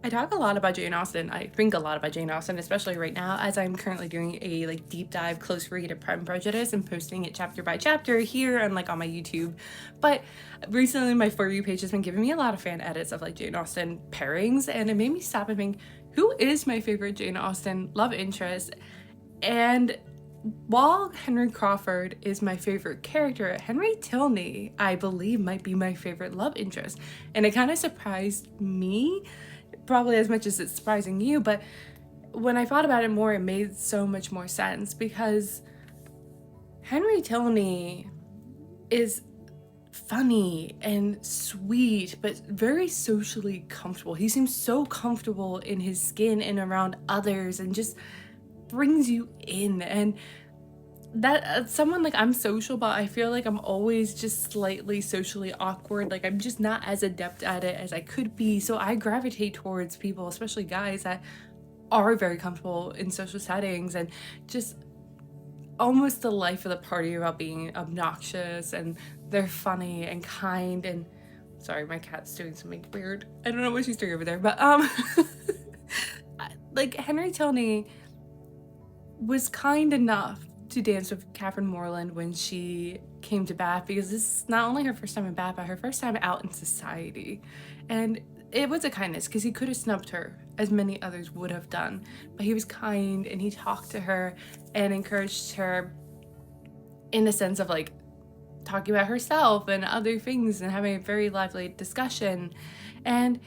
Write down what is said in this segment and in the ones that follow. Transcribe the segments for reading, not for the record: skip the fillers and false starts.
I talk a lot about Jane Austen. I think a lot about Jane Austen, especially right now, as I'm currently doing a like deep dive close read of Pride and Prejudice and posting it chapter by chapter here and like on my YouTube. But recently my For You page has been giving me a lot of fan edits of like Jane Austen pairings, and it made me stop and think, who is my favorite Jane Austen love interest? And while Henry Crawford is my favorite character, Henry Tilney, I believe, might be my favorite love interest. And it kind of surprised me, probably as much as it's surprising you, but when I thought about it more, it made so much more sense because Henry Tilney is funny and sweet, but very socially comfortable. He seems so comfortable in his skin and around others and just brings you in. And that someone like, I'm social, but I feel like I'm always just slightly socially awkward. Like I'm just not as adept at it as I could be. So I gravitate towards people, especially guys, that are very comfortable in social settings and just almost the life of the party about being obnoxious, and they're funny and kind. And sorry, my cat's doing something weird. I don't know what she's doing over there, but like Henry Tilney was kind enough to dance with Catherine Morland when she came to Bath, because this is not only her first time in Bath, but her first time out in society. And it was a kindness because he could have snubbed her, as many others would have done, but he was kind and he talked to her and encouraged her in the sense of like talking about herself and other things and having a very lively discussion, and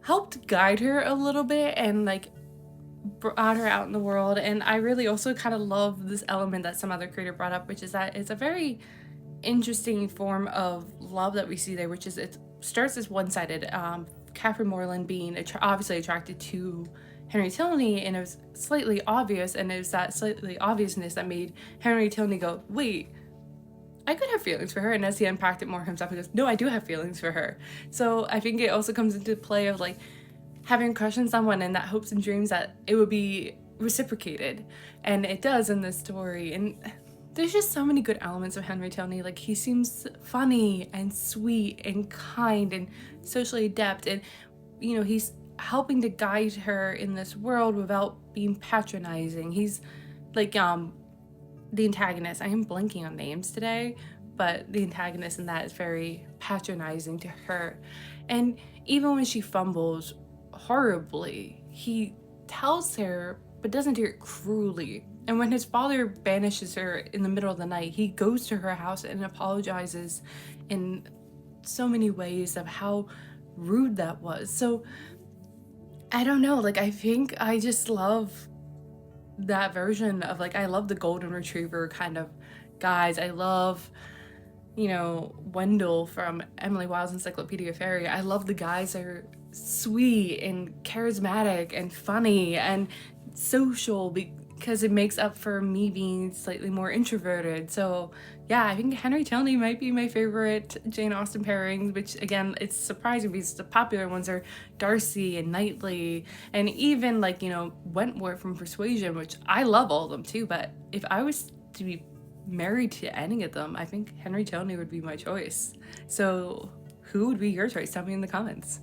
helped guide her a little bit and like brought her out in the world. And I really also kind of love this element that some other creator brought up, which is that it's a very interesting form of love that we see there, which is it starts as one-sided. Catherine Morland being obviously attracted to Henry Tilney, and it was slightly obvious, and it was that slightly obviousness that made Henry Tilney go, wait, I could have feelings for her. And as he unpacked it more himself, he goes, no, I do have feelings for her. So I think it also comes into play of like having a crush on someone and that hopes and dreams that it would be reciprocated, and it does in this story. And there's just so many good elements of Henry Tilney. Like he seems funny and sweet and kind and socially adept, and you know, he's helping to guide her in this world without being patronizing. He's like the antagonist, I am blanking on names today, but the antagonist in that is very patronizing to her. And even when she fumbles horribly, he tells her, but doesn't do it cruelly. And when his father banishes her in the middle of the night, he goes to her house and apologizes in so many ways of how rude that was. So I don't know, like I think I just love that version of like, I love the golden retriever kind of guys. I love, you know, Wendell from Emily Wilde's Encyclopedia Fairy. I love the guys that are sweet and charismatic and funny and social, because it makes up for me being slightly more introverted. So yeah, I think Henry Tilney might be my favorite Jane Austen pairing, which again, it's surprising because the popular ones are Darcy and Knightley, and even like, you know, Wentworth from Persuasion, which I love all of them too. But if I was to be married to any of them, I think Henry Tilney would be my choice. So who would be your choice? Tell me in the comments.